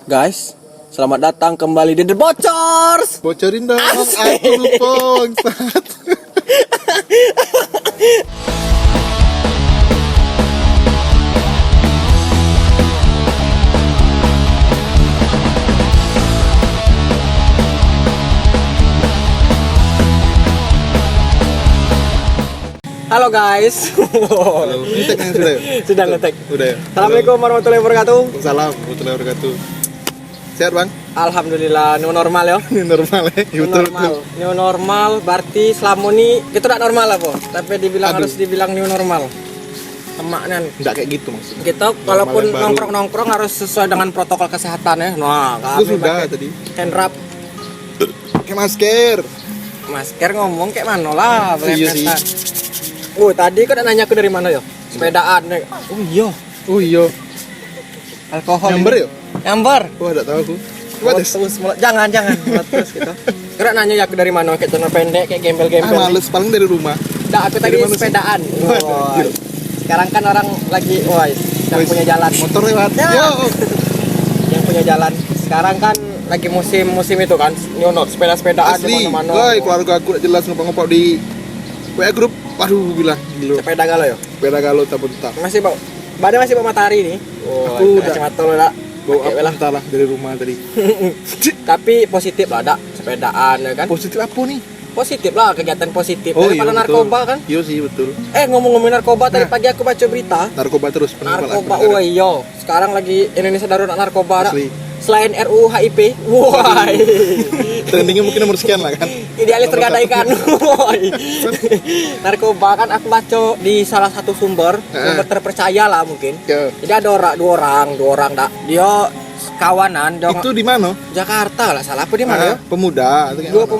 Guys, selamat datang kembali di The Bocors. Bocorin dong, Asik. aku lupa bangsat. Halo guys. Halo, ini tag yang sudah ya? Sudah ngetek. Udah ya? Assalamualaikum warahmatullahi wabarakatuh. Waalaikumsalam warahmatullahi wabarakatuh. Sehat bang? Alhamdulillah, new normal ya. Ini normal ya? New normal. New normal berarti selama ini kita tidak normal lah, Po. Tapi dibilang Aduh. harus dibilang new normal. Emaknya Enggak kayak gitu maksudnya. kita walaupun yang baru. nongkrong-nongkrong harus sesuai dengan protokol kesehatan ya. Nah, Itu kami sudah pakai tadi. hand wrap, Pakai masker. masker ngomong kayak mana lah, Iya sih. belepetan. Tadi kau nanya aku dari mana ya? Sepedaan. Oh iya, Oh iya. alkohol. Nyamber ya? Nyamber. Wah, enggak tahu aku. Coba tes. Jangan meletus gitu. Kira nanya ya aku dari mana, kayak celana pendek, kayak Ah, gembel-gembel. males paling dari rumah. Nah, aku tadi Dari mana sih? sepedaan. Wah, Woi. anjir. Sekarang kan orang lagi, yang Wes, punya jalan. Motor lewat. Ya. Yo. Yang punya jalan. Sekarang kan lagi musim itu kan, new normal, sepeda-sepedaan di Asli. mana-mana. Woi, keluarga aku udah jelas ngopok-ngopok di WA grup. Waduh, bilang gila. Sepeda galau ya? Sepeda galau tak bentar. Masih bawa. Badan masih bawa matahari nih. Aku udah- kacamata lo lah. Bawa Pakai apa lah. entah lah dari rumah tadi. Tapi positif lah, ada sepedaan ya kan? Positif apa nih? Positif lah, kegiatan positif. Oh, Daripada iya, narkoba betul. kan? Iya sih betul. Ngomong-ngomongin narkoba, tadi Nah. pagi aku baca berita. Narkoba terus peninggalan Narkoba, aku dengar. iya. Sekarang lagi Indonesia darurat narkoba. Dak. Asli. Selain RUU HIP, woi. Trendingnya mungkin nomor sekian lah kan. Idealis Nomor tergadaikan. Woi. Narkoba kan aku baca di salah satu sumber terpercaya lah mungkin. Ya. Jadi ada dua orang dak. Dia kawanan dong. Itu di mana? Jakarta lah, salah apa di mana ya? Pemuda. atau kayak Dua mana?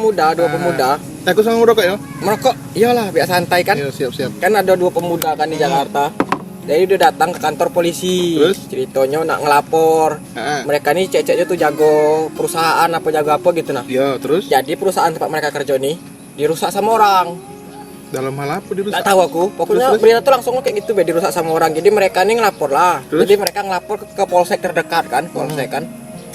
pemuda. Aku sama merokok ya. Merokok, iyalah biasa santai kan. Iya, siap-siap. Kan ada dua pemuda kan di Jakarta. Jadi dia datang ke kantor polisi. Terus? Ceritanya nak ngelapor. Heeh. Mereka nih ceceknya tuh jago perusahaan apa jago apa gitu nah. Iya, terus Jadi perusahaan tempat mereka kerja nih dirusak sama orang. dalam hal apa dirusak? Nggak tahu aku. Pokoknya Terus? berita tuh langsung kayak gitu be dirusak sama orang. Jadi mereka nih ngelapor lah. Terus? Jadi mereka ngelapor ke polsek terdekat kan, polsek kan.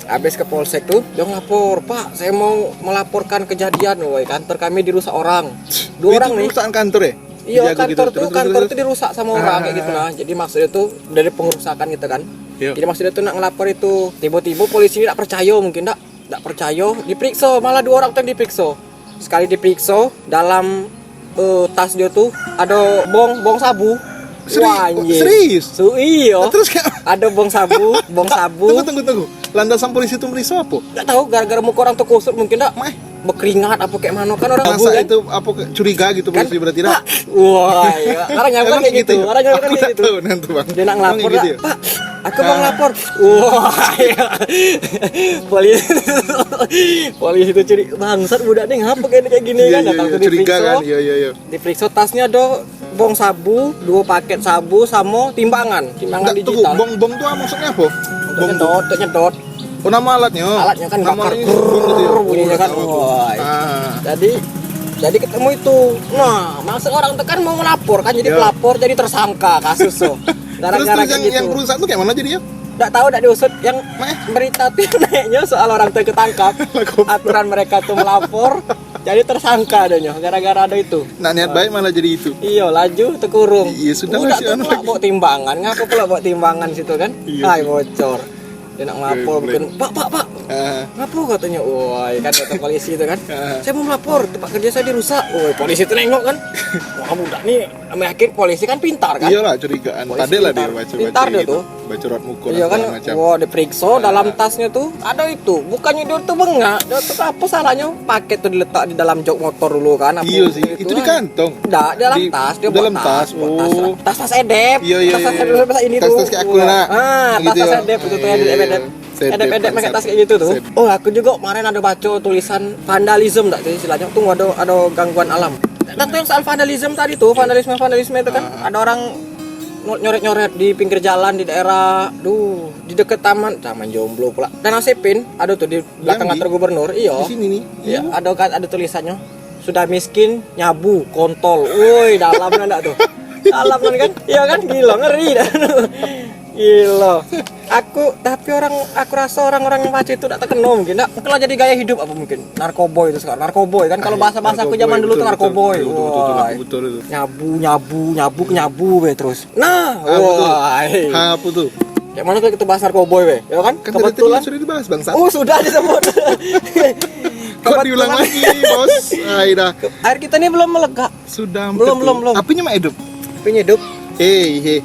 Habis ke polsek tuh dia ngelapor, "Pak, saya mau melaporkan kejadian, woi, kantor kami dirusak orang." Dua orang Itu nih. perusahaan kantor ya? Iya, Dijaga kantor gitu. kantor tuh dirusak sama orang kayak Ah. gitu nah. Jadi maksudnya tuh dari pengerusakan gitu kan. Iya. Jadi maksudnya tuh nak ngelapor itu. Tiba-tiba polisi tidak percaya mungkin enggak percaya, diperiksa, malah dua orang tuh yang diperiksa. Sekali diperiksa dalam tas dia tuh ada bong sabu. Wah, anjing. Serius? Iya. Terus kayak Ada bong sabu. tunggu. Landasan polisi itu merisa apa? Enggak tahu gara-gara muka orang tuh kusut mungkin enggak. Mah, Berkeringat apa kayak mana kan orang abu masa kan. itu apa curiga gitu Kan? polisi berarti Pak, dah. wah, iya. Orang nyamper Emang kayak gitu. ya? Orang nyamper Aku kayak nggak gitu. tahu nanti bang. Dia nak Emang ngelapor gitu lah, ya? Pak, aku mau ngelapor. Wah, iya. polisi itu curi bangsat budak nih ngapa kayak gini Iya, kan? iya, Datang iya, tuh curiga diperiksa, kan? Iya. diperiksa tasnya ada bong sabu, 2 paket sabu sama timbangan Nggak, tunggu, digital. bong tuh maksudnya apa? Untuk nyedot. Oh, nama alatnya. Alatnya kan nama bakar alatnya bong gitu ya. bunyinya kan. Tahu aku. Wah. Ah. Jadi ketemu itu. Nah, maksud orang itu kan mau melapor kan jadi Iya. pelapor jadi tersangka kasus so. Terus Gara-gara yang, kayak gitu. yang perusahaan tuh kayak mana jadinya? Nggak tahu, nggak diusut yang Meh. berita tuh yang naiknya soal orang tuh ketangkap. Aturan mereka tuh melapor jadi tersangka adanya gara-gara ada itu. Nah, niat baik malah jadi itu. Iya, laju terkurung. Iya, sudah Udah masih tuh anu pula lagi. bawa timbangan, ngapa pula bawa timbangan situ kan? Iya Hai sih. bocor. Dia nak melapor Oke, mungkin, Pak, Ah. ngapa katanya? Wah, kan kata polisi itu kan. Ah. Saya mau melapor, tempat kerja saya dirusak. Woi, polisi itu nengok kan. Wah, budak nih, yakin polisi kan pintar kan? Iyalah curigaan. Polisi Tadi lah dia pintar. baca-baca Pintar dia gitu. tuh. Baca rot mukul Iya kan, segala macam. wah diperiksa dalam tasnya tuh ada itu. Bukannya dia tuh bengak, dia tuh apa salahnya? Paket tuh diletak di dalam jok motor dulu kan? Apa Iya sih. Itu di kan? kantong. Enggak, di dalam Di tas, dia dalam buat tas. buat Oh. tas edep. Iya. Tas ini tuh. Tas kayak aku nak. Tas Gitu ya. edep itu tuh Iya, edep. iya. Sedep, Edep pakai tas bangsat. kayak gitu tuh. Sedep. Oh, aku juga kemarin ada baca tulisan vandalisme enggak sih istilahnya? Tunggu ada gangguan alam. Tentu yang soal vandalisme tadi tuh, vandalisme itu kan ada orang nyoret-nyoret di pinggir jalan di daerah di dekat taman jomblo pula dan Asepin ada tuh di belakang Yang di- kantor gubernur iya Di sini nih. iya ada tulisannya sudah miskin nyabu kontol woi dalam nanda tuh dalam kan iya kan gila ngeri dah Gila. Tapi aku rasa orang-orang yang baca itu tidak terkena mungkin. Kalau jadi gaya hidup apa mungkin? Narkoboy itu sekarang. Narkoboy kan kalau bahasa-bahasa aku zaman dulu tuh narkoboy. Betul itu. Nyabu we terus. Nah, wah. Apa tuh? Kayak mana kalau kita bahas narkoboy we? Ya kan? Kan kebetulan sudah dibahas bangsa. Oh, sudah disebut. Kok diulang lagi, Bos? Dah. Air kita ini belum melegak. Sudah Belum. Apinya mah hidup. Apinya hidup.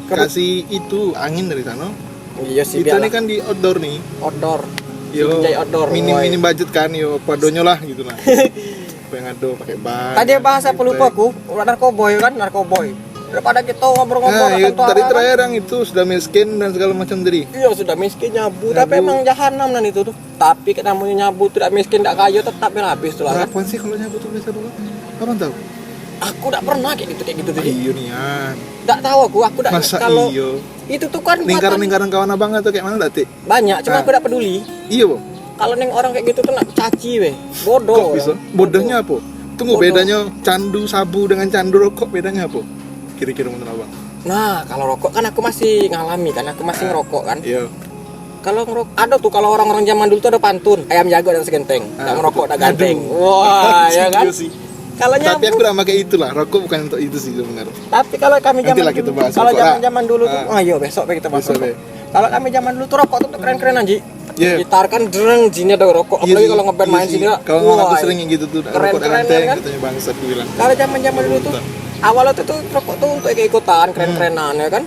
Kasih itu angin dari sana. Iya sih. Itu nih kan di outdoor nih. Outdoor. Yo, outdoor. minim budget kan, yo padonyo lah gitu lah. Pengen ado pakai ban. Tadi bahasa apa lupa aku, narkoboy kan, narkoboy. Daripada kita ngobrol-ngobrol Nah, tentang tadi terakhir yang itu sudah miskin dan segala macam tadi. Iya, sudah miskin nyabu, tapi emang jahanam dan itu tuh. Tapi kita namanya nyabu tidak miskin, tidak kaya tetap habis tuh lah kan. Kapan sih kalau nyabu tuh biasa dulu? Kapan tahu? Aku tidak pernah kayak gitu tuh. Iya nih ya. Tidak tahu aku tidak kalau iyo? itu tuh kan Lingkaran-lingkaran kawan abang atau kayak mana dati? banyak, cuma aku tidak peduli. Iya, Bu. Kalau neng orang kayak gitu tuh nak caci weh. Bodoh. Kok bisa? Bodohnya apa? Tunggu, Bodoh. bedanya candu sabu dengan candu rokok bedanya apa? Kira-kira menurut abang? Nah, kalau rokok kan aku masih ngalami kan, aku masih ngerokok kan. Iya. Kalau ngerokok ada tuh kalau orang-orang zaman dulu tuh ada pantun, ayam jago dan segenteng, tak merokok tak ganteng. Wah, ya kan? Sih. Kalau Tapi nyabu, aku udah pakai itulah, rokok bukan untuk itu sih sebenarnya. tapi kalau kami zaman Nantilah kita dulu, bahas kalau rokok, zaman dulu tuh, ayo besok kita bahas Besok, rokok. Kalau kami zaman dulu tuh rokok tuh keren-keren anji. Iya. Gitar kan dereng, jinnya ada rokok. Iya Apalagi sih, kalau ngeband iya main sih. sini, Kalau wah, aku sering yang gitu tuh, keren, rokok keren, ganteng kan? katanya bangsat gue bilang. Kalau zaman dulu tuh, awalnya tuh rokok tuh untuk ikut-ikutan, keren-kerenan ya kan.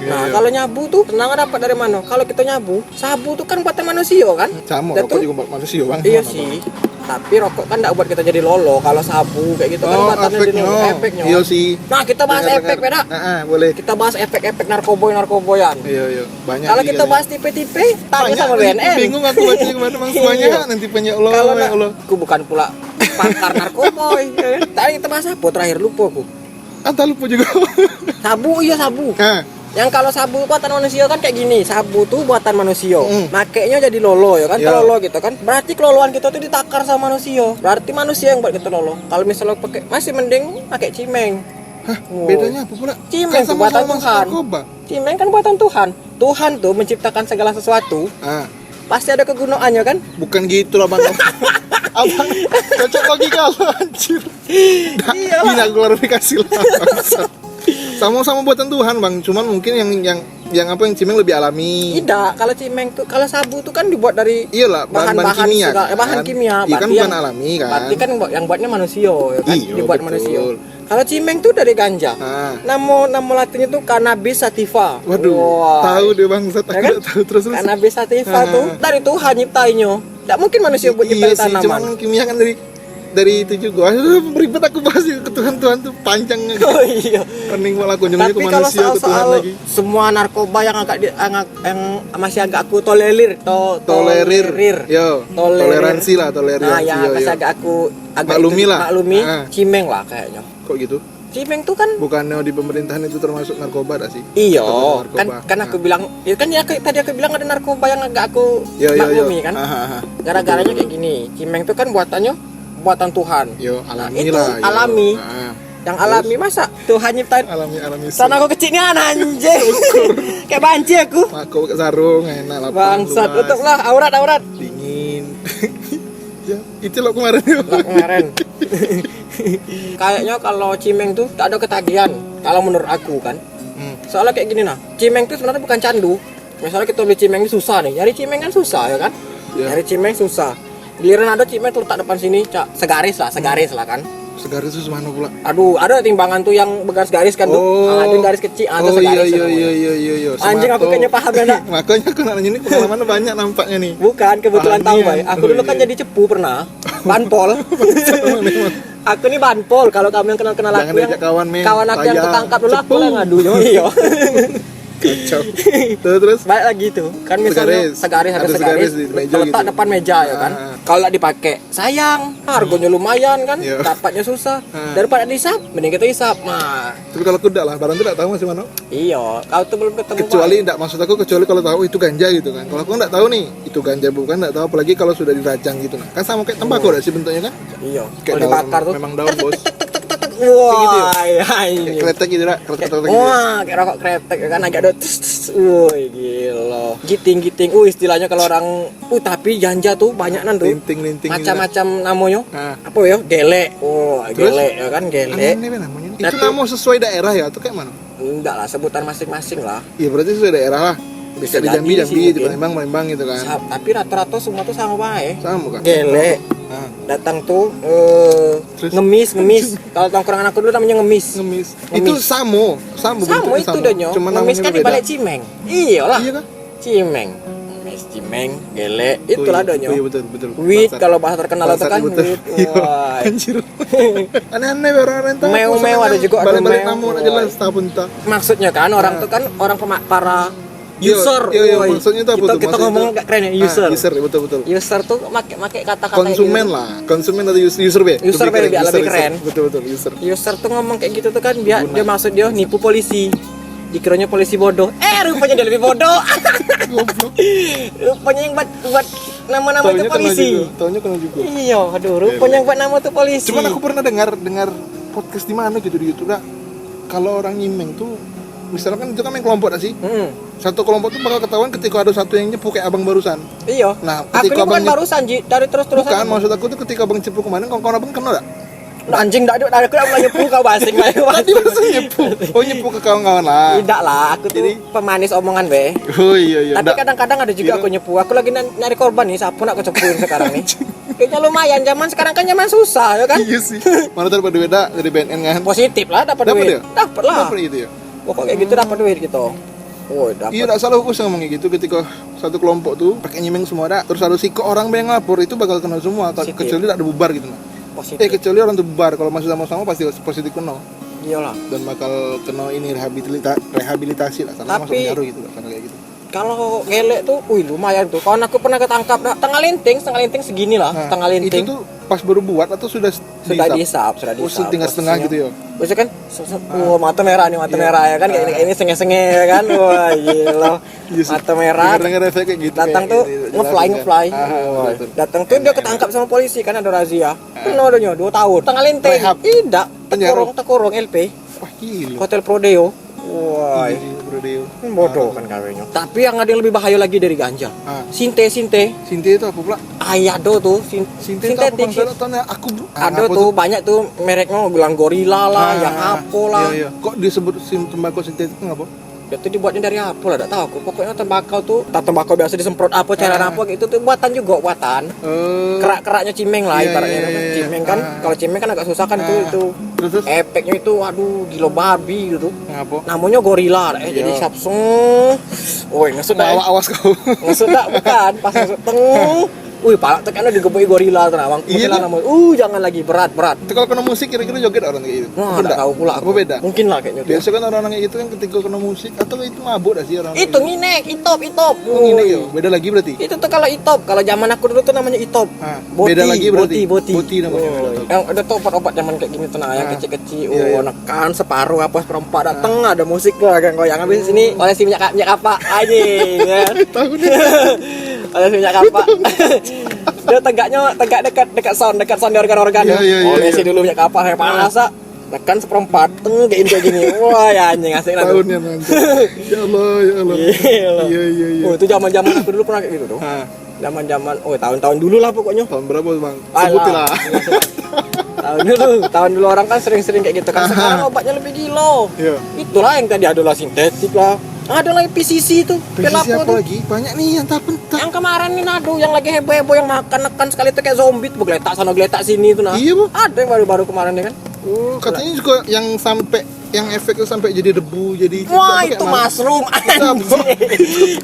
Iya, Nah, iya. kalau nyabu tuh tenang dapat dari mana? Kalau kita nyabu, sabu tuh kan buatan manusia kan? Sama, Dan rokok tuh- juga buat manusia bang. Iya Mana, sih. Bang? Tapi rokok kan enggak buat kita jadi lolo. Kalau sabu kayak gitu kan Oh, buatannya jadi efeknya. efeknya. Iya sih. Nah, kita bahas efek beda. Boleh. Kita bahas efek-efek narkoboyan. Iya. Banyak. Kalau nih kita kan. bahas tipe-tipe, tanya Banyak sama nih, BNN. bingung aku baca kemana bang semuanya. Iya. Nanti banyak Allah, Kalau ya Allah. aku bukan pula pakar narkoboy. Tadi kita bahas apa terakhir lupa aku. Anta lupa juga. Sabu, iya sabu. Nah, Yang kalau sabu buatan manusia kan kayak gini, sabu tuh buatan manusia. Makainya jadi lolo ya kan, Iya. kalau lolo gitu kan. Berarti keloloan kita tuh ditakar sama manusia. Berarti manusia yang buat kita lolo. Kalau misalnya pakai masih mending pakai cimeng. hah, Wow. bedanya apa pula? Cimeng Kan tuh sama-sama buatan masuk Tuhan. narkoba. Cimeng kan buatan Tuhan. Tuhan tuh menciptakan segala sesuatu. Ah, Pasti ada kegunaannya kan? bukan gitu lah bang. Abang cocok logika lo anjir. Iyalah. Tidak glorifikasi lah bangsat. Sama-sama buatan Tuhan bang, cuman mungkin yang apa yang cimeng lebih alami. Tidak, kalau cimeng tuh, kalau sabu tuh kan dibuat dari Iyalah, bahan-bahan kimia segala- kan? bahan kimia. Iya kan Berarti bukan yang- alami kan. Berarti kan yang buatnya manusia ya kan? Iya, Dibuat betul. manusia. Kalau cimeng tuh dari ganja. Ah. Nama latinnya tuh cannabis sativa. Waduh, Wah. tahu deh bangsat, aku Ya kan? udah tahu terus. Cannabis sativa Ah. tuh dari Tuhan nyiptainnya. Tidak mungkin manusia buat Iya nyiptain sih, cuman tanaman. kimia kan dari itu juga. Aduh, beribet aku bahas ke Tuhan tuh panjang. Oh iya. Pening malah kunjungnya ke Tapi kalau manusia ke Tuhan soal lagi. semua narkoba yang yang masih agak aku tolerir, Tolerir. Yo, toleransi lah, tolerir. Nah, yang Yo, masih yo. agak aku Maklumi lah. maklumi, Ah. cimeng lah kayaknya. Kok gitu? Cimeng tuh kan Bukannya di pemerintahan itu termasuk narkoba dah sih? iya, Termasuk kan narkoba. kan aku bilang, ya kan ya tadi aku bilang ada narkoba yang agak aku Yo, maklumi kan. Aha. Gara-garanya kayak gini, cimeng tuh kan buatannya buatan Tuhan. Yo, alami itu lah. yo. alami. Ah. Yang alami masa Tuhan nyiptain. Alami. Sana aku kecilnya anjing. Kayak banci aku. Mako pakai sarung, enak lah. Bangsat, tutuplah aurat. Dingin. Ya, itu lo kemarin. Kemarin. Kayaknya kalau cimeng tuh tak ada ketagihan kalau menurut aku kan. Soalnya kayak gini nah, cimeng tuh sebenarnya bukan candu. Misalnya kita beli cimeng ini susah nih, nyari cimeng kan susah ya kan? Ya. Nyari cimeng susah. Giliran ada cimeng tuh letak depan sini, segaris lah kan. Segaris itu mana pula? Aduh, ada timbangan tuh yang begaris-garis kan tuh. Oh. Ada garis kecil, ada Oh segaris. iya namanya. iya. Anjing, aku kayaknya paham ya, nak. Makanya aku nanya ini pengalaman banyak nampaknya nih. Bukan, kebetulan tahu, Pahamian. Bay. Aku Oh, dulu kan iya. jadi cepu pernah. Banpol. Aku nih banpol, kalau kamu yang kenal-kenal Jangan aku yang diajak kawan, men. kawan aku yang Tayang. ketangkap dulu aku Cepu. lah ngadu. Iya. Kacau. Terus Balik lagi tuh. Kan misalnya segaris ada segaris di meja letak gitu. depan meja ya kan. Ah. Kalau nggak dipakai sayang, harganya lumayan kan, Iya. dapatnya susah. Ah. Daripada dihisap, mending kita hisap. Nah, Tapi kalau kuda lah, barang tidak tahu masih mana. iya, kau tuh belum ketemu. Kecuali tidak maksud aku kecuali kalau tahu itu ganja gitu kan. Kalau aku nggak tahu nih itu ganja bukan nggak tahu apalagi kalau sudah dirajang gitu nah. Kan sama kayak tembakau dah sih bentuknya kan. Iya. Kayak Kalau daun, dibakar tuh memang daun bos. gitu ya? Wah, ya, Kayak kretek gitu lah, kretek gitu. wah, kayak rokok kretek kan agak ada woi gila. Giting. Istilahnya kalau orang tapi ganja tuh banyak tuh. Linting. Macam-macam namanya. Nah. Apa ya? Gelek. Wah, Terus? gelek ya kan gelek. Aneh namanya. Nah, Itu tuh- nama sesuai daerah ya atau kayak mana? Enggak lah, sebutan masing-masing lah. Iya berarti sesuai daerah lah. Bisa Di jadi Jambi, sih di mungkin. Palembang gitu kan. Tapi rata-rata semua tuh sama baik. Sama kan? Gelek. Nah, Datang tuh Terus? ngemis. Kalau tongkrongan aku dulu namanya ngemis. ngemis. Itu samo Sama bentuknya itu donyo. Cuma Ngemis namanya kan di beda. balik Cimeng. Iyalah. Iya kan? Cimeng. Ngemis Cimeng, gelek. Itulah donyo. Oh iya betul. Wit Bangsat. kalau bahasa terkenal itu Bangsat, kan betul. wit. Iya, Wah. anjir. Aneh-aneh orang-orang tahu. Meo ada juga, ada balik meo. namu aja jelas tahu entah. Maksudnya kan orang tuh kan orang para user. Iya, Woi. maksudnya itu apa tuh? Kita Maksudnya ngomong itu- agak keren ya, user. User, betul. User tuh make kata-kata Konsumen gitu. lah, konsumen atau user be? User be, lebih keren. Betul user. User tuh ngomong kayak gitu tuh kan dia maksud dia nipu polisi. Dikiranya polisi bodoh. Rupanya dia lebih bodoh. Goblok. Rupanya yang buat nama-nama itu polisi. Taunya kena juga. Iya, aduh, rupanya yang buat nama itu polisi. Cuman aku pernah dengar podcast di mana gitu di YouTube lah. Kalau orang nyimeng tuh misalkan itu kan main kelompok dah sih. Satu kelompok tuh bakal ketahuan ketika ada satu yang nyepu kayak abang barusan. Iya. Nah, Aku ketika ini bukan abang barusan Ji, dari terus-terusan. Bukan, maksud aku tuh ketika abang cepu kemarin kawan abang kena tak? Anjing dak ada aku mulai nyepu kau basing lah. Tadi langsung nyepu. Oh nyepu ke kawan-kawan lah. Tidak lah, aku tuh Jadi? pemanis omongan be. Oh iya. Tapi kadang-kadang ada juga Iya. aku nyepu. Aku lagi nyari korban nih, siapa nak aku cepuin sekarang nih. Kayaknya lumayan, zaman sekarang kan zaman susah ya kan. Iya sih. Mana dapat duit dah dari BNN kan? Positif lah dapat Dapat duit. ya? Dapat lah. Dapat gitu ya. Pokok kayak gitu dapat duit gitu. Oh, dapat. Iya, tak salah aku ngomong kayak gitu ketika satu kelompok tuh pakai nyimeng semua dah. Terus ada si orang yang lapor itu bakal kena semua Positif. kecuali tak ada bubar gitu nah. Positif. Kecuali orang tuh bubar kalau masih sama-sama pasti positif kena Iyalah. dan bakal kena ini rehabilitasi lah karena masuk Tapi- penjara gitu lah karena kayak gitu. Kalau gelek tuh, lumayan tuh. Kawan aku pernah ketangkap dah. Setengah linting segini lah, setengah linting. Itu tuh pas baru buat atau sudah Sudah dihisap. Oh, setengah gitu ya. Biasa kan, mata merah nih, mata merah ya kan, kayak ini senge-senge ya kan, wah gila, Iya sih. mata merah, Dengar efek kayak gitu. datang kayak tuh gitu, ngefly, jelasin kan. Wah, Betul. datang tuh dia ketangkap sama polisi kan ada razia, kena adanya 2 tahun, tengah linting, Rehab. tidak, Penjara. tekurung LP, Wah gila. Hotel Prodeo, wah, Iya, Brodeo. bodoh kan kawinnya. Tapi yang ada yang lebih bahaya lagi dari ganja, Ah. sinte, Sinti itu apa pula? ayado tuh, Sinti itu apa sintetik. bangsa? Tanya aku. Ada apa tuh banyak tuh mereknya bilang gorila lah, yang apa lah. Iya. Kok disebut tembakau sintetik itu ngapa? Itu dibuatnya dari apa lah, tak tahu aku. Pokoknya tembakau tuh, tembakau biasa disemprot apa, cairan apa gitu tuh buatan juga buatan. Kerak-keraknya cimeng lah Iya, ibaratnya. iya, iya. Cimeng kan, kalau cimeng kan agak susah kan itu. Terus Efeknya itu aduh gila babi gitu. ngapa? Namanya gorila, jadi Iya. sapsung. Woi, ngesut dah. Awas kau. Ngesut dah bukan, pas ngesut teng. Wih, palak tekan digebui gorila tuh nawang. Iya, Gorila namanya. Jangan lagi berat. Itu kalau kena musik kira-kira joget orang kayak gitu. Wah, Apa enggak enggak? tahu pula. Apa beda? Mungkin lah kayaknya. Biasa kan orang-orang kayak gitu kan ketika kena musik atau itu mabuk dah sih orang. Itu nginek, itop. Oh, ini ya. Beda lagi berarti. Itu tuh kalau itop, kalau zaman aku dulu tuh namanya itop. Ah, beda lagi berarti. Boti. Boti namanya, beda tuh. Yang ada tuh obat-obat zaman kayak gini tuh nah, yang kecil-kecil. Iya, iya. Nekan separuh apa seperempat dateng ada musik lah kan goyang habis sini oleh si minyak apa anjing ya. Tahu nih. Oleh si minyak apa. Dia tegak dekat sound di organ-organ. Iya, iya, iya, Oleh iya. si dulu minyak apa kayak panas ah. Nekan seperempat kayak gini. Wah ya anjing asik lah tuh. Tahunnya nanti. Ya Allah. Gila. Iya. Oh, itu zaman-zaman aku dulu pernah kayak gitu tuh. Ah, Zaman-zaman tahun-tahun dulu lah pokoknya. tahun berapa Bang? Alah. Sebutin lah. tahun dulu orang kan sering-sering kayak gitu kan. Sekarang obatnya lebih gila. Iya. Itulah yang tadi adalah sintetik lah. Ada lagi PCC itu. Persisi apa tuh? lagi? Banyak nih yang tak pentak. Yang kemarin nih nado yang lagi heboh-heboh yang makan sekali tuh kayak zombie tuh geletak sana geletak sini tuh nah. Iya, Bu. Ada yang baru-baru kemarin nih kan. Oh, katanya juga yang sampai yang efek itu sampai jadi debu, jadi Wah, kayak itu mana? mushroom Itu apa? anjing.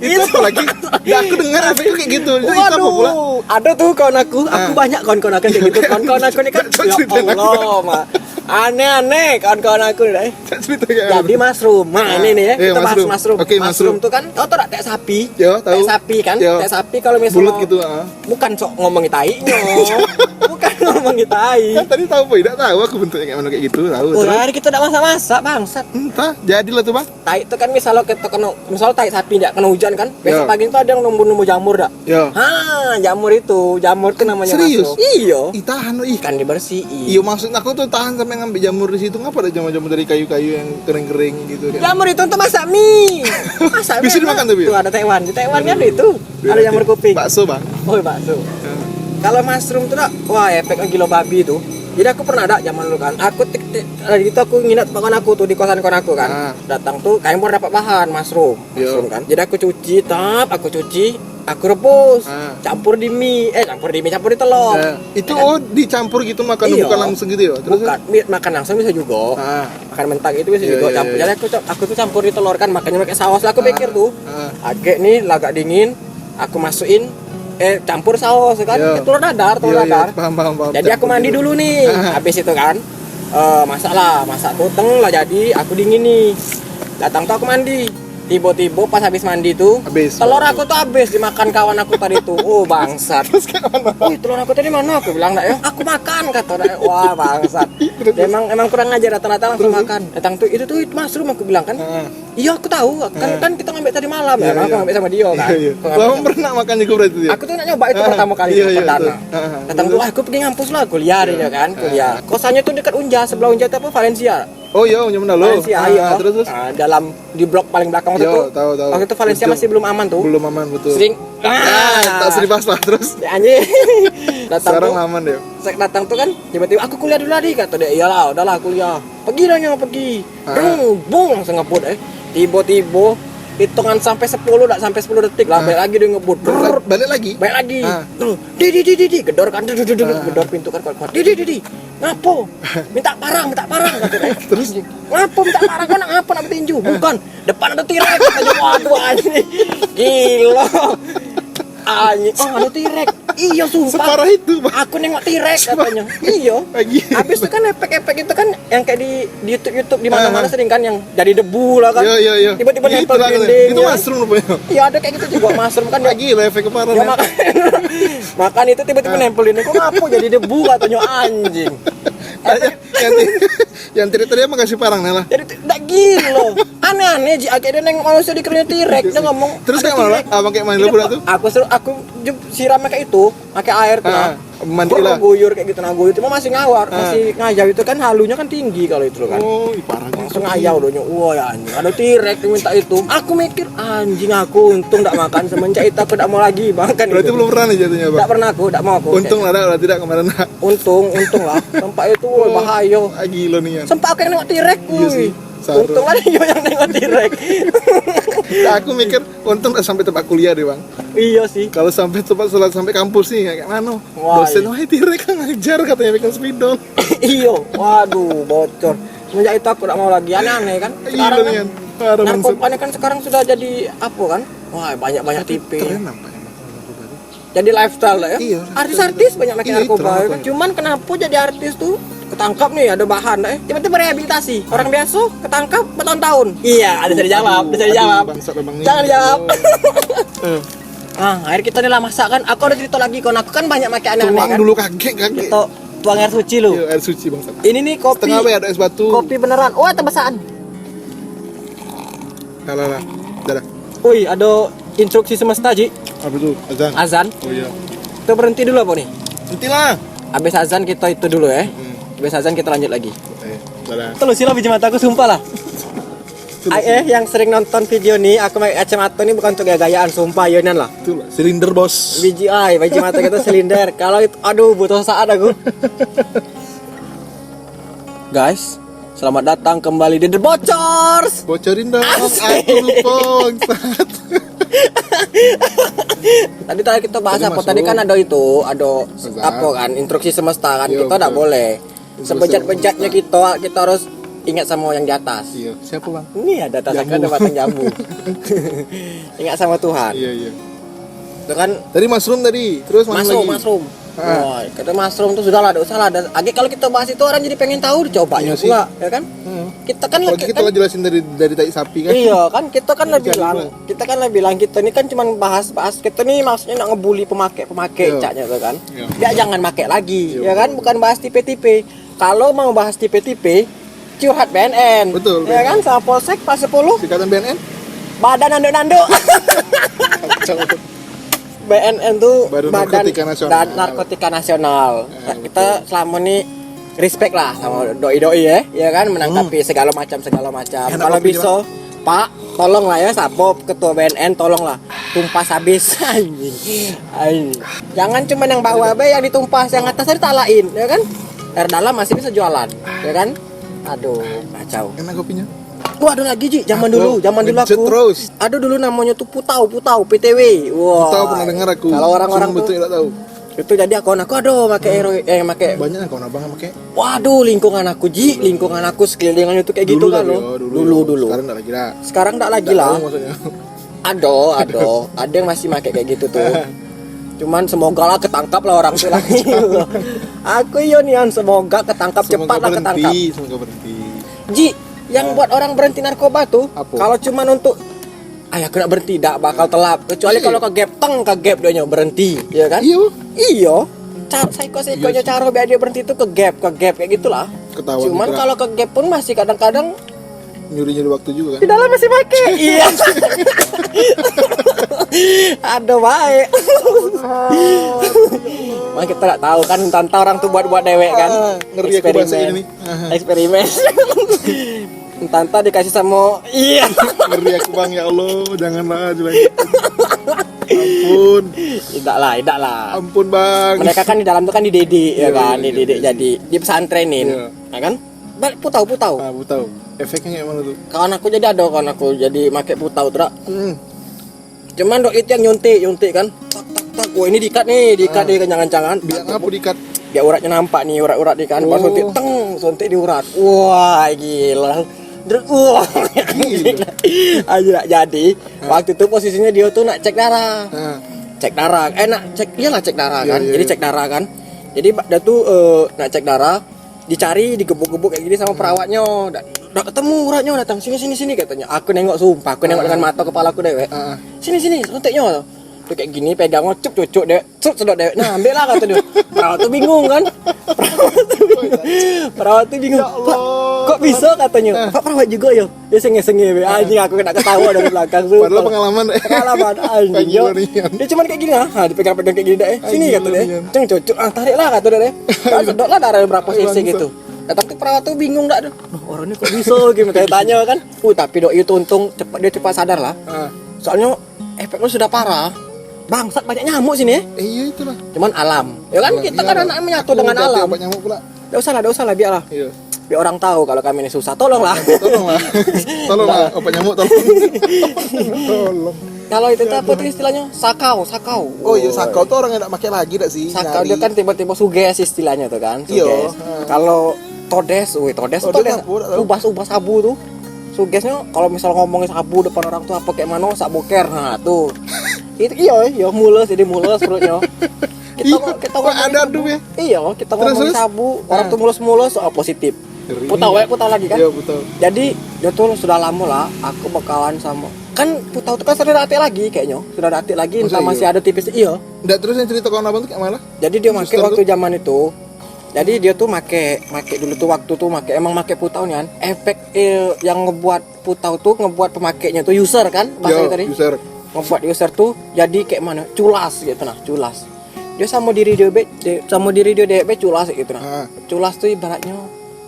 Itu apa lagi? Ya aku dengar efeknya kayak gitu. Itu apa pula? Waduh, ada tuh kawan aku banyak kawan-kawan aku kayak gitu. Kawan-kawan aku nih kan, Jangan ya ceritain aku. Allah, mah. Aneh-aneh kawan-kawan aku nih. Saya cerita kayak Jadi mushroom, ini nih ya, Iya, kita bahas mushroom. mushroom. Oke, mushroom. tuh kan, tau tak tek sapi? Ya, tahu. Tek sapi kan, Ya. tek sapi kalau misalnya Bulat gitu, bukan sok ngomongin tainya, bukan ngomongin tai. Kan tadi tahu, Boy. Tidak tahu aku bentuknya kayak mana kayak gitu, tahu. Oh, Terus, hari kita udah masak-masak bangsat. entah, jadilah tuh, Bang. Tai itu kan misalnya kita misal tai sapi enggak kena hujan kan, besok Ya. pagi itu ada yang numbuh-numbuh jamur dak. Ya. Jamur itu tuh namanya Serius? mushroom. Iya. Ih, tahan loh, ih. Kan dibersihin. Iya, maksud aku tuh tahan sampai ngambil jamur di situ, ngapa ada jamur-jamur dari kayu-kayu yang kering-kering gitu kan? Jamur itu untuk masak mie. Masak Bisa dimakan tapi ya? Tuh ada Taiwan. Di Taiwan kan itu. Ada jamur kuping. Bakso, Bang. Oh, bakso. Ya. Kalau mushroom tuh dah, wah efeknya gila babi tuh. Jadi aku pernah ada zaman dulu kan. Aku itu aku nginep kawan aku tuh di kosan kawan aku kan. Datang tuh kayak baru dapat bahan mushroom kan. Jadi aku cuci, aku rebus, campur di mie, campur di telur. Itu kan? dicampur gitu makan Iya. bukan langsung gitu ya? Terus Bukan, makan langsung bisa juga. Makan mentah itu bisa Iya, juga iya, campur. iya. Jadi aku tuh campur di telur kan, makanya pakai saus lah aku pikir tuh. Agak nih agak dingin, aku masukin campur saus kan. Iya. Telur dadar. Iya, paham. Jadi aku mandi dulu nih. Habis itu kan masak tuh lah jadi aku dingin nih. Datang tuh aku mandi. Tiba-tiba pas habis mandi tuh Habis. telur aku tuh habis dimakan kawan aku tadi tuh. Oh bangsat. Terus kayak mana? Wih, telur aku tadi mana? Aku bilang enggak ya. Aku makan kata dia. Wah, bangsat. Emang kurang ajar rata-rata langsung makan. Datang tuh itu mushroom aku bilang kan. Iya, aku tahu. Kan kita ngambil tadi malam ya. Aku ngambil sama dia kan. Iya. Aku ngambil Kamu sama- pernah makan juga berarti ya? Aku tuh nak nyoba itu pertama kali Iya, iya, perdana. betul. Datang tuh aku pergi ngampus lah kuliah dia kan, kuliah. Kosannya tuh dekat Unja, sebelah Unja itu apa Valencia. Oh iya, nyaman lo. Valencia, iya. Terus. Dalam di blok paling belakang waktu Iya, itu. tahu. Waktu itu Valencia Ujung. masih belum aman tuh. Belum aman betul. Sering Tak sering pas lah terus. Ya, anjing. Datang Sekarang tuh, aman deh. datang tuh kan tiba-tiba aku kuliah dulu tadi kata dia. Iyalah, udahlah kuliah. Pergi dah nyoba pergi. Bung langsung ngebut Tiba-tiba hitungan sampai 10 enggak sampai 10 detik lah balik lagi dia ngebut. Balik lagi. Baik lagi. Di gedor kan. Gedor pintu kan kuat-kuat. Di. Ngapo? Minta parang kata dia. Terus Ngapo minta parang kan ngapa nak tinju? Bukan. Depan ada tirek katanya. Waduh anjing. Gila. Anjing. Oh, ada tirek. Iya sumpah. separah itu, Bang. Aku nengok tirek katanya. Iya. Lagi. Habis itu kan efek-efek itu kan yang kayak di YouTube di mana-mana sering kan yang jadi debu lah kan. Iya. Tiba-tiba Itu nempel lah, dinding. Itu ya. mushroom rupanya. Iya ada kayak gitu juga mushroom kan. Lagi lah efek keparan. Ya makan itu tiba-tiba nempelin kok ngapo jadi debu katanya anjing. Yang tadi tadi emang kasih parang nih lah. Jadi tidak gila. Aneh-aneh Ji akhirnya neng manusia dikiranya tirek dia ngomong. Terus ada kayak mana? tirek. Abang kayak mana Ini, dulu tuh? Aku siram kayak itu, pakai air tuh. Mandi lah. Guyur kayak gitu, guyur itu masih ngawar, masih ngayau itu kan halunya kan tinggi kalau itu loh kan. Oh, parah. Langsung ngayau donya. Wah ya anjing, ada tirek yang minta itu. Aku mikir anjing aku untung enggak makan semenjak itu aku enggak mau lagi makan. Berarti itu. belum pernah nih jatuhnya, Bang. Enggak pernah aku, enggak mau aku. Untung lah kalau tidak kemarin nak. Untung lah. Tempat itu wah, bahaya. Gila nih ya. Sempat aku yang nengok tirek, Iya sih, saru. untung lah dia yang nengok tirek. Aku mikir untung udah sampai tempat kuliah deh, Bang. Iya sih. Kalau sampai tempat sholat sampai kampus nih kayak mana? Wah, Dosen iya. wah tirek kan ngajar katanya bikin spidol. Iya, waduh bocor. Semenjak itu aku tidak mau lagi aneh-aneh kan. Sekarang Gila nih kan kan. Parah banget. narkobanya kan sekarang sudah jadi apa kan? Wah banyak tipe. Keren apa emang kalau narkoba itu? Jadi lifestyle lah ya. Iya, Artis-artis banyak makin Iya, narkoba itu ya kan. Cuman kenapa jadi artis tuh ketangkap nih ada bahan tiba-tiba rehabilitasi orang biasa ketangkap bertahun-tahun. Iya, ada saya dijawab, ada saya dijawab. Bangsat abang nih. Jangan dijawab. Eh, Akhir kita nih lah masak kan. Aku ada cerita lagi kon aku kan banyak pakai aneh-aneh tuang kan. dulu kaget. Kita tuang air suci lu. Iya, air suci bangsat. Ini nih kopi. Setengah apa ya ada es batu. Kopi beneran. Oh, tebasaan. Lah. Dah. Wih, ada instruksi semesta, Ji. Apa itu? Azan. Azan. Oh iya. Kita berhenti dulu apa nih? Nantilah. Habis azan kita itu dulu ya. Habis azan kita lanjut lagi. Dadah. Terus sila biji mataku sumpah lah. Yang sering nonton video nih, aku pakai kacamata ini bukan untuk gaya-gayaan, sumpah yonan lah. Itulah silinder bos. Biji mata kita silinder. Kalau itu aduh butuh saat aku. Guys, selamat datang kembali di The Bocors. Bocorin dong. Asik. Aku lupa bangsat. Tadi kita bahas Tadi apa? masuk. Tadi kan ada Azan. apa kan instruksi semesta kan Iya, kita tidak betul. boleh. Sebejat-bejatnya kita harus ingat sama yang di atas. Iya, siapa bang? Ini ada atas Jambu. kan ada batang jambu. Ingat sama Tuhan. Iya. Itu kan Tadi mushroom tadi, terus mana lagi? mushroom. Wah, kata mushroom tuh sudah lah, tidak usah lah. Agak kalau kita bahas itu orang jadi pengen tahu, dicoba Iya ya sih. pula, ya kan? Kita kan Kalau kita lah jelasin dari tai sapi kan? Iya kan kita kan Iya, lah bilang kita ini kan cuma bahas kita nih maksudnya nak ngebully pemakai Iya. caknya tuh kan. Iya. Dia jangan pakai lagi, Iya, ya kan? Bukan bahas tipe-tipe. Kalau mau bahas tipe-tipe, curhat BNN. Betul, Ya BNN. kan sama Polsek pas 10 Sikatan BNN? badan nando-nando. BNN tuh Badan Narkotika Nasional. Narkotika Nasional. betul. Kita selama ini respect lah sama doi-doi ya kan, menangkapi segala macam. Enak Kalau kopi, bisa, Pak, tolong lah ya Sapo ketua BNN, tolong lah tumpas habis. Anjing. Jangan cuma yang bawah be yang ditumpas, yang atas ditalain ya kan. Air dalam masih bisa jualan ya kan. Aduh, kacau. Enak kopinya. Wah, ada lagi Ji, zaman dulu Ngejet aku. terus. Ada dulu namanya tuh Putau PTW. Wah. Tahu pernah dengar aku. Kalau orang-orang Cuma tuh betul tidak tahu. itu jadi akun aku aduh pakai pakai. Banyak kan kawan abang pakai. Waduh, lingkungan aku Ji, lingkungan aku sekelilingan itu kayak gitu kan loh. Dulu. Sekarang enggak lagi lah. Sekarang enggak lagi Nggak lah. tahu maksudnya. Ada yang masih pakai kayak gitu tuh. Cuman semoga lah ketangkap lah orang tuh lagi. Aku Yonian semoga ketangkap cepat lah ketangkap. Semoga berhenti. Ji, yang buat orang berhenti narkoba tuh, Apa? kalau cuman untuk ayah kena berhenti, tidak bakal telat. Kecuali kalau ke gap dia berhenti, ya kan? Iya. Psikonya cara biar dia berhenti itu ke gap kayak gitulah. Ketahuan Cuman juga. kalau ke gap pun masih kadang-kadang Nyuri waktu juga di kan. dalam masih pakai. Iya. Ada baik. Mah kita nggak tahu kan tantang orang tuh buat dewek kan. Ngeri aku bahasa ini nih. Eksperimen. Tanta dikasih sama iya. Ngeri aku bang, ya Allah, janganlah dilanjut. Ampun. Tidak lah. Ampun bang. Mereka kan di dalam tuh kan dididik ya Iya, kan, iya, dididik iya. jadi di pesantrenin, Iya. ya kan? Putau. Aku tahu. Efeknya kayak mana tuh? Kawan aku jadi make putau tuh. Cuman dok itu yang nyuntik kan. Tak. Wah ini diikat nih kan jangan-jangan. Biar apa dikat? Biar uratnya nampak nih, urat nih kan. Pas Oh. suntik di urat. Wah, gila. Wah, aja jadi. Waktu itu posisinya dia tuh nak cek darah. Cek darah. Iyalah cek darah kan. Iya, Jadi iya. cek darah kan. Jadi dia tuh nak cek darah, dicari, digebuk-gebuk kayak gini sama perawatnya. Udah ketemu uratnya, datang sini katanya. Aku nengok sumpah, aku nengok dengan mata kepala aku dewek. Sini suntiknya. Tuh kayak gini pegang cucuk deh. Sedot deh. Nah, ambil lah kata dia. Perawat tuh bingung kan. Perawat tuh bingung. Ya Allah. Pak, kok bisa katanya? Pak perawat juga ya. Dia senge-senge anjing aku kena ketawa dari belakang sumpah. Padahal pengalaman Anjing. Kayak gini. Dia cuman kayak gini lah. Dipegang-pegang kayak gini deh. Sini Anjing, kata dia. Lanian. Ceng cucuk, tarik lah kata dia. Sedot lah darah berapa cc gitu. Datang tuh perawat tuh bingung dak. Orang ini kok bisa gitu tanya kan. Tapi doi itu untung cepat sadar lah. Soalnya efeknya sudah parah. Bangsat banyak nyamuk sini ya. Iya itulah. Cuman alam. Ya kan kita kan anak menyatu dengan alam. Obat nyamuk pula. Enggak usah lah biarlah. Iya. Biar orang tahu kalau kami ini susah. Tolonglah. Tolonglah obat nyamuk tolong. Kalau itu apa tuh istilahnya? Sakau. Oh iya, sakau tuh orang yang enggak pakai lagi dak sih. Sakau dia kan tiba-tiba suges istilahnya tuh kan. Iya. Suges. Kalau todes Aku nggak tahu. ubas sabu tuh. Sugesnya kalau misal ngomongin sabu depan orang tuh apa kayak mana sak boker. Nah, tuh. Itu iya mules perutnya. Kita kok ada aduh ya. Iya, kita ngomongin Terus? sabu, orang tuh mulus positif. Putau lagi kan? Iya, putau. Jadi dia tuh sudah lama lah aku bakalan sama kan Putau tuh kan sudah ada hati lagi kayaknya. Sudah ada hati lagi entah Masa masih iya? ada tipis. Iya. Enggak, terus yang cerita kawan abang tuh kayak mana? Jadi dia make Suster waktu tuh? zaman itu. Jadi dia tuh make dulu tuh waktu tuh emang make Putau nih kan. Efek yang ngebuat Putau tuh ngebuat pemakainya tuh user kan bahasa tadi. User. Ngebuat user tuh jadi kayak mana? Culas gitu nah, culas. Dia sama diri dia culas gitu nah. Culas tuh ibaratnya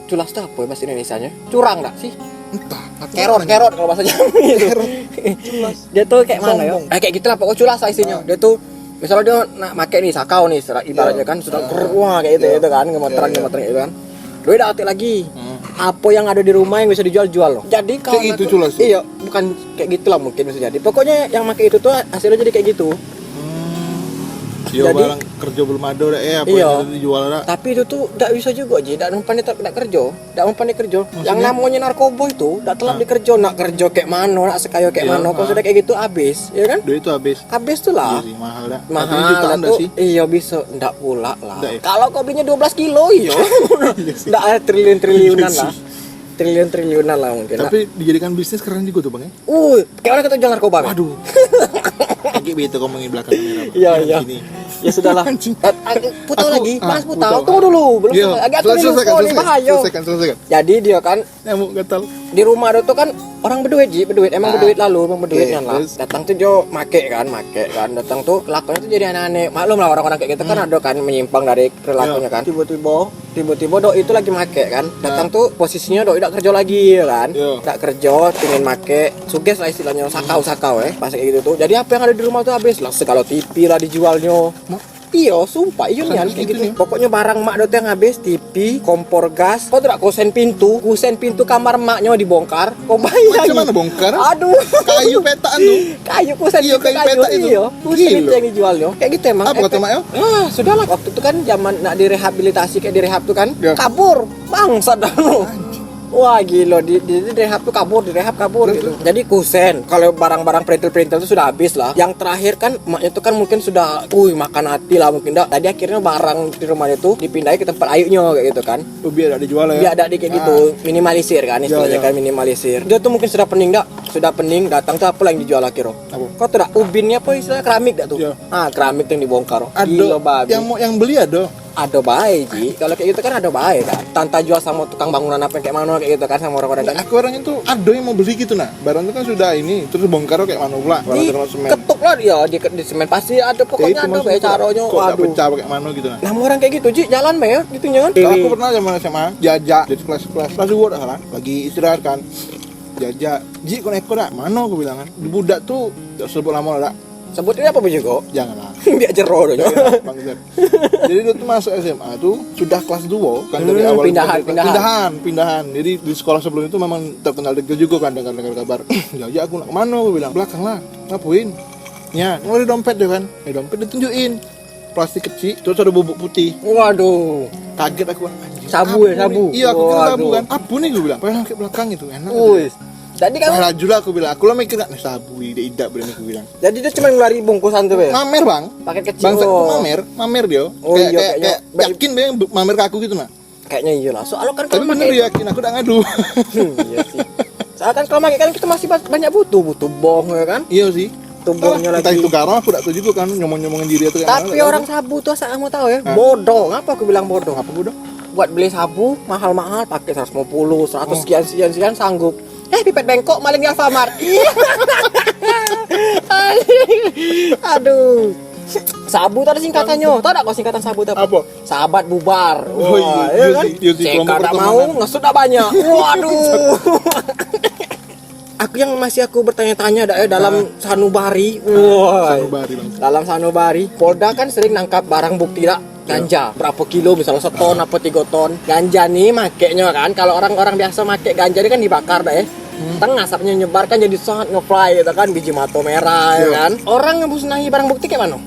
culas tuh apa ya bahasa Indonesianya? Curang enggak sih? Entah. Kerot kalau bahasa Jawa itu. Dia tuh kayak mana ya? Kayak gitulah pokoknya culas lah isinya. Dia tuh misalnya dia nak make nih sakau nih ibaratnya kan sudah wah kayak gitu kan gemeteran gitu kan. Dia udah hati lagi. Apa yang ada di rumah yang bisa dijual loh. Jadi kalau Kayak gitu culas. Iya, bukan kayak gitulah mungkin bisa jadi. Pokoknya yang make itu tuh hasilnya jadi kayak gitu. Iya, Jadi- barang kerja belum ada dah apa Iya. yang dijual dah. Tapi itu tuh tidak bisa juga Ji, tidak mempan tak kerja. Yang namanya narkoba itu tidak telat dikerja, nak kerja kayak mana, nak sekayo kayak Iya, mana, kalau sudah kayak gitu habis, ya kan? Duit itu habis. Habis tuh lah. Iya sih, mahal dah. Tapi Mahal jutaan dah tuh, sih. iya bisa, enggak pula lah. Nggak ya? Kalau kau belinya 12 kilo, iya. Enggak ada triliun-triliunan Iya lah. sih. Triliun-triliunan lah mungkin. Tapi dijadikan bisnis keren juga tuh, Bang ya. Kayak orang kata jual narkoba. Bang. Waduh. Kayak gitu ngomongin belakang kamera, Bang. Iya, Yang iya. sini. Ya sudahlah. Anjing. Putau Aku- lagi, bahas Putau. Putau. Tunggu dulu, belum Iya. selesai. Agak aku nih bahaya. Selesaikan. Jadi dia kan Nyamuk gatal. di rumah dia tuh kan orang berduit emang berduitnya lah. terus? Datang tuh dia make kan, datang tuh kelakuannya tuh jadi aneh-aneh. Maklum lah orang-orang kayak gitu kan ada kan menyimpang dari perilakunya kan. Tiba-tiba doi itu lagi make kan. Datang tuh posisinya doi tidak kerja lagi ya kan. Tak kerja, pingin make, suges lah istilahnya, sakau pas kayak gitu tuh. Jadi apa yang ada di rumah tuh habis lah, segala TV lah dijualnya. Iya, sumpah, iya nih kayak gitu. Pokoknya barang mak dot yang habis, TV, kompor gas. Kau tidak kusen pintu kamar maknya dibongkar. Kau bayangin. Macam mana bongkar? Aduh, Kayu petaan tuh. kayu kusen Iya, pintu kayu peta itu. Iya, kusen Gila. itu yang dijualnya. Kayak gitu emang. Apa kata maknya? Sudahlah. Waktu itu kan zaman nak direhabilitasi kayak direhab tuh kan, Ya. kabur, bangsat dah lu. Wah gila, di direhab tuh kabur gitu. Jadi kusen, kalau barang-barang printer itu sudah habis lah. Yang terakhir kan emaknya tuh kan mungkin sudah, makan hati lah mungkin dah. Tadi akhirnya barang di rumahnya tuh dipindahin ke tempat ayunya kayak gitu kan. Biar ada dijual ya. Biar ada di kayak gitu, minimalisir kan istilahnya kan minimalisir. Dia tuh mungkin sudah pening datang tuh apa yang dijual akhirnya? Kau tuh dah ubinnya apa istilahnya keramik dah tuh. Iya. Keramik yang dibongkar. Ada Gila babi. yang beli ada. Ada baik Ji, kalau kayak gitu kan ada baik kan. Tanta jual sama tukang bangunan apa kayak mana kayak gitu kan sama orang-orang kan. Aku orang itu ada yang mau beli gitu nah. Barang itu kan sudah ini, terus bongkar kayak mana pula. Di Barang semen. ketuk lah dia di semen pasti ada, pokoknya ada kayak caranya. Kok tak pecah pakai mana gitu nah. Nah orang kayak gitu Ji, jalan mah ya gitunya kan. Kalau aku pernah zaman SMA jajak jadi kelas 2 dah salah. Lagi istirahat kan. Jajak, Ji kau ekor dak? Mana aku bilang kan. Budak tuh tak sebut lama dak. Sebutnya apa baju kok? Janganlah. Biar jero doh. Jadi dia tuh masuk SMA tuh sudah kelas 2 kan dari awal pindahan. Jadi di sekolah sebelum itu memang terkenal deket juga kan dengar kabar. Ya aku nak kemana aku bilang belakang lah. Ngapain? Ya, ngeluarin dompet deh kan. Dompet ditunjukin. Plastik kecil terus ada bubuk putih. Waduh. Kaget aku. Anjir, Sabu ya, sabu. Iya, aku kira sabu Waduh. kan. Apa nih gue bilang? Pengen ke belakang itu enak. Wih. Jadi kan Laju lah aku bilang. Aku lah mikir nak sabu tidak berani aku bilang. jadi dia cuma ngelari bungkusan tuh ya. Mamer bang. Paket kecil. Bangsa mamer dia. Oh, iya, kayak kayaknya. yakin dia mamer ke aku gitu nah. Kayaknya iyalah. Soalnya kan Tapi kalau bener pakai yakin aku udah ngadu. iya sih. Soalnya kan kalau pakai kan kita masih banyak butuh bong ya kan. Iya sih. Tumbongnya Entah lagi. itu garam aku udah tahu juga kan nyomong-nyomongin diri itu kayak Tapi mana, orang sabu tuh asal kamu tahu ya, bodoh. Ngapa aku bilang bodoh? apa bodoh? Buat beli sabu mahal-mahal pakai 150, 100 sekian sanggup. Pipet bengkok maling di Alfamart. Aduh. Sabu tuh ada singkatannya. Tahu enggak kok singkatan sabu itu Apa? Sahabat bubar. Oh, Wah, iya kan? sih, iya sih, kelompok Cek ada pertemanan. mau ngesut dah banyak. Waduh. Aku bertanya-tanya dalam sanubari. Wah. Sanubari, Bang. Dalam sanubari, Polda kan sering nangkap barang bukti lah. Ganja, berapa kilo misalnya 1 ton apa 3 ton. Ganja nih makainya kan, kalau orang-orang biasa make ganja ini kan dibakar dah ya. Tengah asapnya nyebar kan jadi sangat nge-fly gitu kan, biji mato merah ya kan. Orang ngemusnahi barang bukti kayak mana?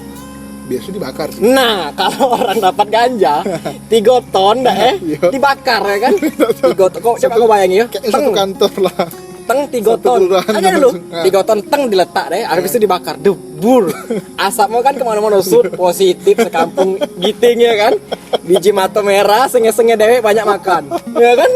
Biasa dibakar sih. Nah, kalau orang dapat ganja 3 ton dah Iya. dibakar ya kan. 3 ton, coba kau bayangin ya. Kayaknya satu kantor lah. Teng 3 Satu ton. kelurahan Aja dulu. langsung. 3 ton teng diletak deh, habis itu dibakar. Debur. Asapnya kan kemana-mana sud positif sekampung giting ya kan. Biji mato merah, senge-senge dewe banyak makan. Ya kan?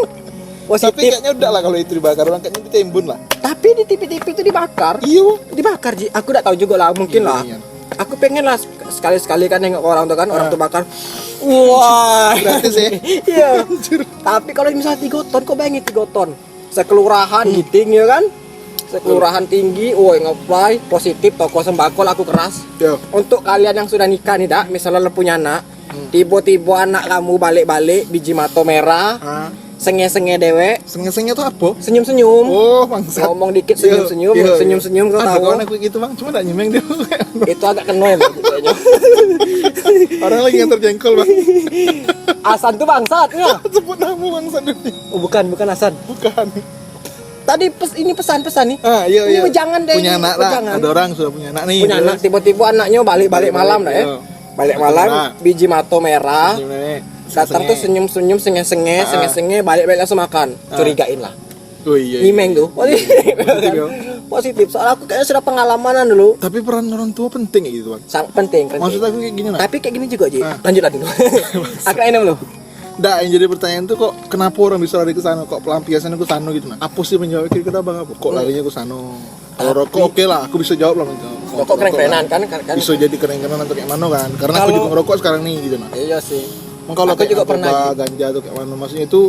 Tapi Positif. kayaknya udah lah kalau itu dibakar, orang kayaknya ditimbun lah. Tapi di TV-TV itu dibakar. Iya. Dibakar Ji. Aku enggak tahu juga lah, mungkin lah. Iya. Aku pengen lah sekali-sekali kan nengok orang tuh kan, orang tuh bakar. Wah. Gratis ya. Iya. Tapi kalau misalnya 3 ton, kok bayangin 3 ton. Sekelurahan giting ya kan? Sekelurahan tinggi, woi nge-fly, positif, toko sembako laku keras. Yo. Untuk kalian yang sudah nikah nih dak, misalnya lo punya anak, tiba-tiba anak kamu balik-balik biji mato merah, senge-senge dewe, Senge-senge tuh apa? senyum-senyum. Oh, bangsat. Ngomong dikit Iya, senyum-senyum, iya, iya. senyum-senyum kau Ada tahu. kawan aku gitu bang, cuma gak nyemeng dia. Itu agak kena ya Bang, kayaknya. Orang lagi yang terjengkol bang. Asan tuh bangsat ya. Sebut nama bangsat dulu. Oh bukan Asan. Bukan. Tadi ini pesan-pesan nih. Iya iya. Ini jangan deh. Punya anak lah. Jangan. Ada orang sudah punya anak nih. Punya anak tiba-tiba anaknya balik malam dah ya. Iya. Balik Mato malam merah. biji mato merah. Datang tuh Senge. senyum-senyum senge-senge balik-balik langsung makan. Curigain lah. Oh iya. Nyimeng tuh. Positif. ya. Positif. Soalnya aku kayaknya sudah pengalaman dulu. Tapi peran orang tua penting kayak gitu bang. Sangat penting. Maksud aku kayak gini nah. Tapi kayak gini juga Ji. Ah. Lanjutlah dulu. Aku ini dulu. Nggak, yang jadi pertanyaan tuh kok kenapa orang bisa lari ke sana? Kok pelampiasannya ke sana gitu nah? Apa sih menjawab kira-kira bang apa? Kok larinya ke sana? Kalau rokok oke lah, aku bisa jawab lah menjawab. Rokok keren-kerenan kan. Bisa jadi keren-kerenan atau kayak mana kan? Karena aku Kalau- juga ngerokok sekarang nih gitu nah. Iya sih. Emang kalau Aku kayak juga narkoba, pernah, Ji. ganja atau kayak mana maksudnya itu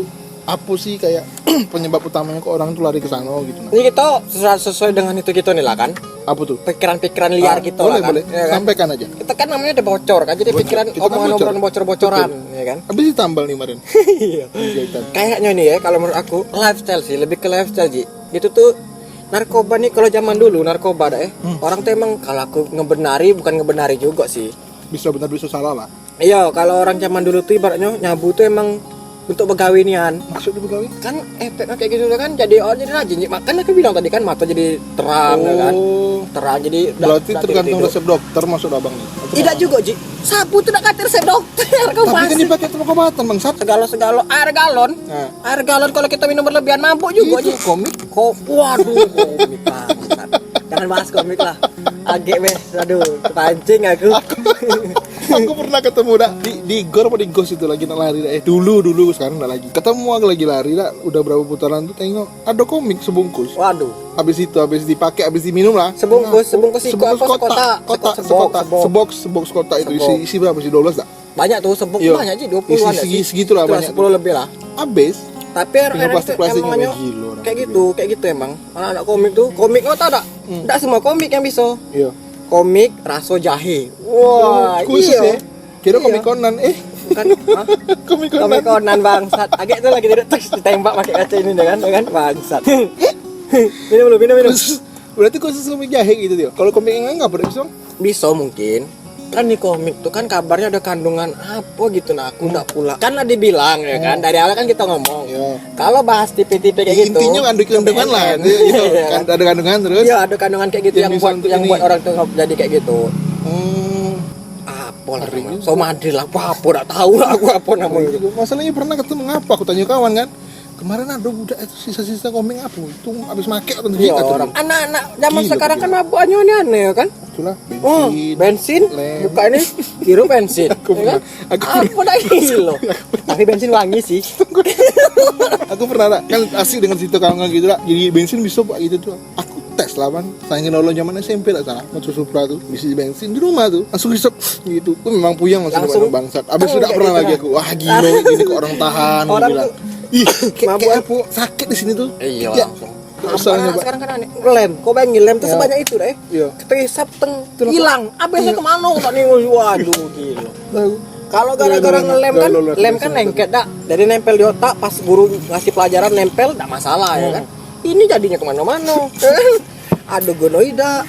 apa sih kayak penyebab utamanya kok orang tuh lari ke sana gitu nah. Ini kita sesuai dengan itu kita nih lah kan. Apa tuh? Pikiran-pikiran liar kita boleh, lah kan. boleh. Ya kan? Sampaikan aja. Kita kan namanya udah bocor kan. Jadi Bocor. pikiran Kita kan omongan-omongan bocor-bocoran ya kan. Habis ditambal nih kemarin. Iya. Jahitan. Kayaknya nih ya kalau menurut aku lifestyle sih, lebih ke lifestyle Ji. Itu tuh narkoba nih kalau zaman dulu narkoba dah orang tuh emang kalau aku bukan ngebenari juga sih. Bisa benar bisa salah lah. Iya, kalau orang zaman dulu tuh ibaratnya nyabu tuh emang untuk begawinian. Maksudnya begawi? Kan efeknya kayak gitu kan jadi jadi rajin. Makanya aku bilang tadi kan mata jadi terang ya kan. Terang jadi Berarti tergantung resep dokter maksud abang nih. Tidak juga, Ji. Sapu tidak kata resep dokter. Kau Tapi kan dipakai untuk pengobatan bangsat. segala air galon. Nah. Air galon kalau kita minum berlebihan mabuk juga, Ji. Itu komik. Waduh, komik bangsat. Jangan bahas komik lah. Agak wes, aduh, kepancing aku. Aku pernah ketemu dah di gor apa di gos itu lagi nak lari dah. Dulu sekarang enggak lagi. Ketemu aku lagi lari dah, udah berapa putaran tuh tengok ada komik sebungkus. Waduh. Habis dipakai, habis diminum lah. Sebungkus itu apa Sebox kotak itu isi berapa sih 12 tak? Banyak tuh sebungkus banyak sih 20-an ya sih. Segitulah banyak. 10 lebih lah. Habis Tapi tinggal plastik-plastiknya emangnya gila. kayak gitu emang. Anak-anak komik tuh, komik kau tahu tak? Enggak semua komik yang bisa. Iya. Komik raso jahe. Wah, khusus iya. ya. Kira komik Conan Bukan, hah? komik Komik Conan bangsat. Agak itu lagi ditembak pakai kaca ini kan bangsat. minum. Berarti khusus komik jahe gitu dia. Kalau komik yang enggak pada bisa? Bisa mungkin. Kan di komik tuh kan kabarnya ada kandungan apa gitu nah aku enggak pula. Kan ada dibilang ya kan. Dari awal kan kita ngomong. Iya. Kalau bahas tipe-tipe kayak gitu. Intinya kandungan lah. Kan ada kandungan terus. Iya, ada kandungan kayak gitu yang buat orang tuh jadi kayak gitu. Apa lah namanya? Somadri lah, apa enggak tahu lah aku apa namanya. Masalahnya pernah ketemu ngapa aku tanya kawan kan. Kemarin ada budak itu sisa-sisa komik apa itu habis make atau Iya, gitu. orang anak-anak zaman Gila, sekarang gila. kan mabuannya aneh ya kan? Itulah Oh, bensin, lem. buka ini biru bensin. Ya kan? Aku Apa dah gila? Tapi bensin wangi sih. Aku pernah kan asik dengan situ kawan gitu lah. Jadi bensin bisa pak gitu tuh. Aku tes lah kan. Saking dulu zaman SMP lah salah. Motor Supra tuh isi bensin di rumah tuh. Langsung disep gitu. Aku memang puyeng langsung bangsat. Abis sudah pernah lagi aku. Wah gila ini kok orang tahan Orang bilang. tuh Ih, kayak apa sakit di sini tuh. Iya Ya, langsung. Asalnya, Pak. Sekarang kan aneh. Lem, kau bayangin lem tuh Ya. sebanyak itu deh. Iya. Ketisap hilang. Abisnya kemana tak nih? Waduh gila. Kalau gara-gara ngelem kan, lem kan lengket dak. Dari nempel di otak pas guru ngasih pelajaran nempel tak masalah ya kan. Ini jadinya kemana-mana. Aduh gonoida,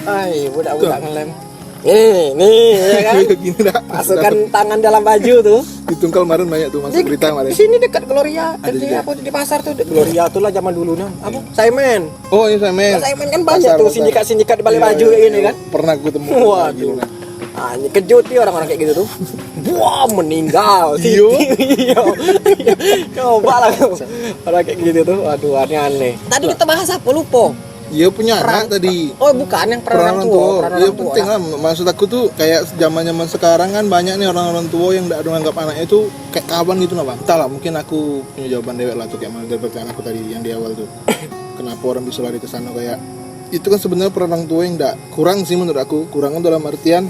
budak-budak ngelem. Nih ya kan. Gini dah. Masukkan tangan dalam baju tuh. Di Tungkal kemarin banyak tuh masuk berita kemarin. Di sini dekat Gloria. Ada Di juga. apa di pasar tuh Gloria tuh lah zaman dulunya. Apa? Simon. Oh iya Simon. Simon kan banyak tuh sindikat-sindikat di balik baju kayak gini kan. Pernah aku ketemu. Waduh. Ini kejut nih orang-orang kayak gitu tuh. Wah, meninggal. Iya. Iya. Coba lah orang kayak gitu tuh. Waduh, aneh-aneh. Tadi kita bahas apa lupa? Iya punya anak tadi. Oh, bukan yang peran orang tua. Peran Iya orang tua. penting lah. Maksud aku tuh kayak zaman sekarang kan banyak nih orang-orang tua yang tidak menganggap anaknya itu kayak kawan gitu nah bang. Entahlah mungkin aku punya jawaban dewek lah tuh kayak mana dari pertanyaan aku tadi yang di awal tuh. Kenapa orang bisa lari ke sana kayak itu kan sebenarnya peran orang tua yang tidak kurang sih menurut aku. Kurang dalam artian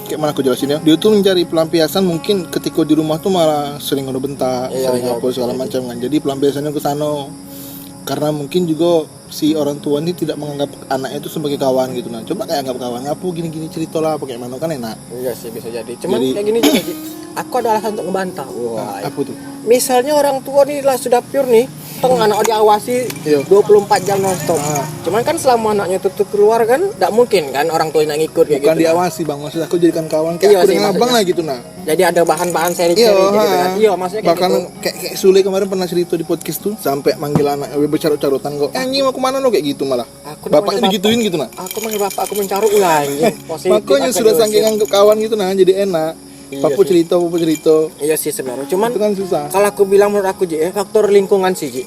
kayak mana aku jelasin ya. Dia tuh mencari pelampiasan mungkin ketika di rumah tuh malah sering ngono bentak, sering apa segala macam kan. Jadi pelampiasannya ke sana. Karena mungkin juga si orang tua ini tidak menganggap anaknya itu sebagai kawan gitu nah. Coba kayak anggap kawan, ngapu gini-gini cerita lah pakai mana kan enak. Iya sih bisa jadi. Cuman kayak gini juga. Aku ada alasan untuk ngebantah. Wah. Apa tuh? Misalnya orang tua nih lah sudah pure nih, anak diawasi 24 jam nonstop. Cuman kan selama anaknya tutup keluar kan, tidak mungkin kan orang tua nak ngikut kayak Bukan gitu. diawasi bang, maksud aku jadikan kawan kayak Iya aku sih, dengan abang maksudnya. lah gitu nah. Jadi ada bahan-bahan seri-seri gitu kan. Iya, maksudnya kayak bahkan gitu. kayak Sule kemarin pernah cerita di podcast tuh sampai manggil anak bercarut-carutan kok. Anjing mau kemana lo kayak gitu malah. Aku Bapaknya namanya digituin gitu nah. Aku manggil bapak, aku mencarut anjing. Positif, Makanya aku sudah diusir. saking anggap kawan gitu nah, jadi enak. Iya Papa sih. cerita. Iya sih sebenarnya. Cuman Itu kan susah. kalau aku bilang menurut aku Ji, faktor lingkungan sih Ji.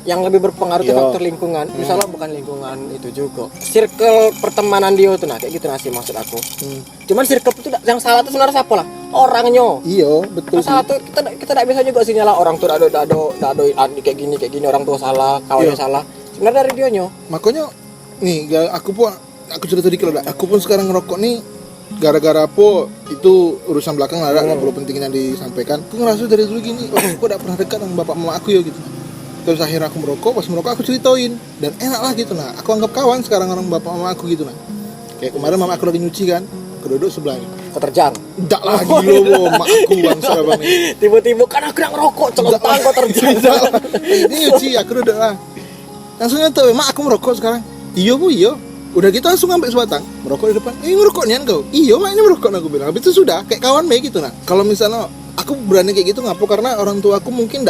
Yang lebih berpengaruh itu Iya. faktor lingkungan. Misalnya bukan lingkungan itu juga. Circle pertemanan dia tuh nah kayak gitu nasi maksud aku. Cuman circle itu yang salah tuh sebenarnya siapa lah? Orangnya. Iya, betul sih. Salah tuh kita tidak bisa juga sih nyala orang tuh ada kayak gini orang tua salah, kawannya Iya. salah. Sebenarnya dari dionya. Makanya nih aku cerita dikit lah. Aku pun sekarang ngerokok nih gara-gara apa itu urusan belakang lah, nggak perlu pentingnya disampaikan. Aku ngerasa dari dulu gini, aku gak pernah dekat dengan bapak mama aku ya gitu. Terus akhirnya aku merokok, pas merokok aku ceritain dan enak lah gitu nah. Aku anggap kawan sekarang orang bapak mama aku gitu nah. Kayak kemarin mama aku lagi nyuci kan, aku duduk sebelahnya. Keterjang. Enggak lagi loh, mak aku bangsa bang. Tiba-tiba kan aku yang ngerokok, celentang kok terjang. Ini nyuci, aku duduk lah. Langsung nyentuh, mak aku merokok sekarang. Iya bu, iya. Udah gitu langsung ngambil sebatang, merokok di depan. Ngerokok nih kau? Iya mak ini merokok, aku bilang. Habis itu sudah, kayak kawan baik gitu nah. Kalau misalnya aku berani kayak gitu ngapa? Karena orang tua aku mungkin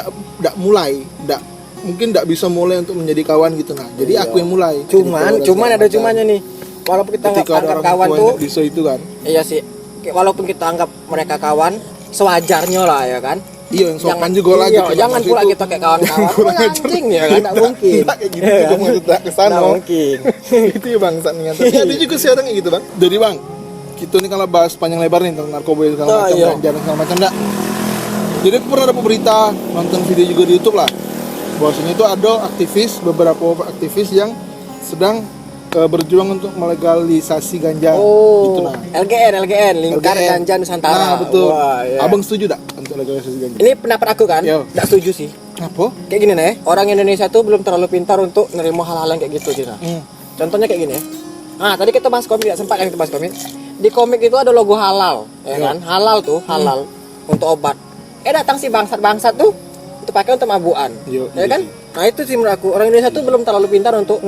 mungkin tidak bisa mulai untuk menjadi kawan gitu nah. Jadi aku yang mulai. Cuman ada cumannya nih. Walaupun kita anggap kawan tuh bisa itu kan. Iya sih. Walaupun kita anggap mereka kawan, sewajarnya lah ya kan. Iya, yang sopan juga lah. Iya, jangan pula kita kayak kawan-kawan. Kurang anjing ya kan, enggak mungkin. Kayak gitu juga maksudnya ke sana. Enggak mungkin. Itu ya bangsat nih. Tapi ada juga sih orang kayak gitu, Bang. Jadi, Bang, kita nih kalau bahas panjang lebar nih tentang narkoba segala macam, ganja dan segala macam enggak. Jadi aku pernah dapat berita, nonton video juga di YouTube lah. Bahwasanya itu ada beberapa aktivis yang sedang berjuang untuk melegalisasi ganja gitu nah. LGN, Lingkar Ganja Nusantara. Nah, betul. Wah, iya. Abang setuju tak untuk legalisasi ganja? Ini pendapat aku kan, enggak setuju sih. Kenapa? Kayak gini nih, orang Indonesia tuh belum terlalu pintar untuk nerima hal-hal yang kayak gitu sih. Contohnya kayak gini. Nah, tadi kita bahas komik, enggak sempat kan kita bahas komik. Di komik itu ada logo halal, ya kan? Halal tuh, halal untuk obat. Datang si bangsat-bangsat tuh itu pakai untuk mabuan. Ya kan? Nah, itu sih menurut aku, orang Indonesia tuh belum terlalu pintar untuk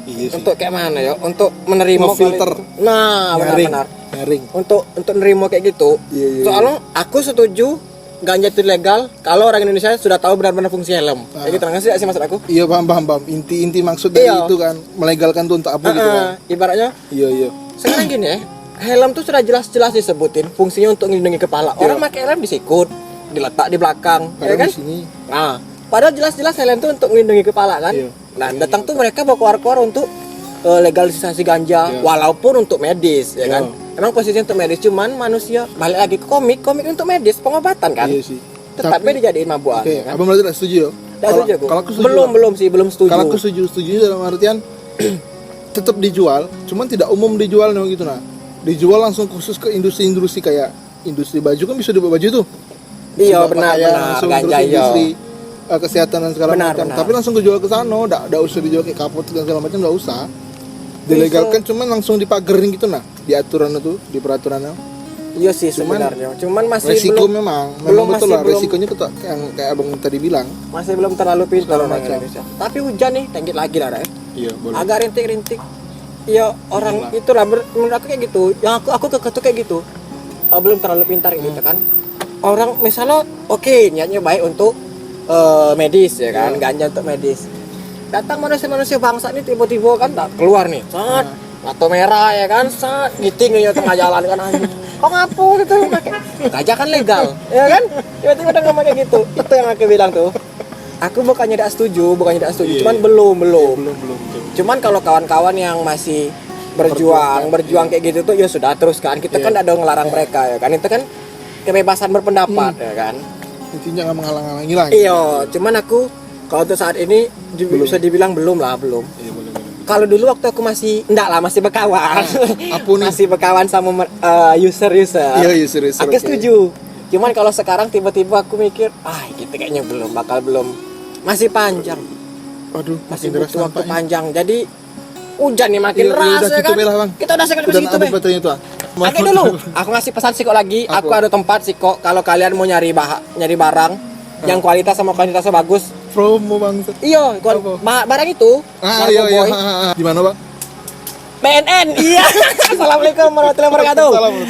untuk kayak mana ya? Untuk menerima filter. Nah, benar-benar. Nyaring. Untuk nerima kayak gitu. Soalnya aku setuju ganja itu legal kalau orang Indonesia sudah tahu benar-benar fungsi helm. Kayak gitu nggak sih maksud aku? Iya, paham. Inti maksud dari itu kan melegalkan tuh untuk apa gitu kan. Ibaratnya. Iya. Sekarang gini ya, helm tuh sudah jelas-jelas disebutin fungsinya untuk melindungi kepala. Orang pakai helm disikut, diletak di belakang, ya kan? Nah, padahal jelas-jelas helm tuh untuk melindungi kepala kan. Nah, datang tuh mereka bawa keluar-keluar untuk legalisasi ganja, walaupun untuk medis, ya kan? Emang posisinya untuk medis, cuman manusia balik lagi ke komik untuk medis, pengobatan kan? Iya sih. Tetapnya dijadiin mabuan. Oke, kan? Abang berarti tidak setuju ya? Kalau aku setuju. Belum setuju. Kalau aku setuju dalam artian tetap dijual, cuman tidak umum dijual gitu nah. Dijual langsung khusus ke industri-industri kayak industri baju kan bisa dibuat baju tuh. Iya benar. Ganja industri kesehatan dan segala macam. Tapi langsung dijual ke sana, enggak usah dijual kayak kapot dan segala macam, enggak usah. Dilegalkan cuman langsung dipagerin gitu nah, di aturan itu, di peraturannya. Iya sih sebenarnya. Cuman masih resiko belum memang betul lah resikonya kayak Abang tadi bilang. Masih belum terlalu pintar orang Indonesia. Tapi hujan nih, tengkit lagi lah, Iya, boleh. Agak rintik-rintik. Iya, orang itulah menurut aku kayak gitu. Yang aku keketuk kayak gitu. Belum terlalu pintar gitu kan. Orang misalnya niatnya baik untuk medis ya kan, ganja untuk medis. Datang manusia-manusia bangsa ini tiba-tiba kan tak keluar nih. Atau merah ya kan, giting nih tengah jalan kan anjing. Kok ngapu gitu pakai. Ganja kan legal, ya kan? Tiba-tiba udah ngomong kayak gitu. Itu yang aku bilang tuh. Aku bukannya tidak setuju, cuman belum. Cuman kalau kawan-kawan yang masih berjuang kayak gitu tuh ya sudah teruskan. Kita kan ada ngelarang mereka ya kan. Itu kan kebebasan berpendapat ya kan. Intinya nggak menghalang-halangi lah. Iya, cuman aku kalau untuk saat ini bisa dibilang belum. Iya, boleh. Kalau dulu waktu aku masih berkawan. Masih berkawan sama user. Iya, user. Aku setuju. Cuman kalau sekarang tiba-tiba aku mikir, gitu kayaknya belum. Masih panjang. Waduh, masih butuh waktu panjang. Jadi hujan nih makin deras ya kan. Bang. Kita udah sampai di situ, baterainya tuh. Oke dulu. Aku ngasih pesan sih kok lagi. Aku ada tempat sih kok kalau kalian mau nyari barang yang kualitas sama kuantitasnya bagus. Promo bang. Iya, barang itu. Iya. Gimana bang? BNN. Iya. Assalamualaikum warahmatullahi wabarakatuh.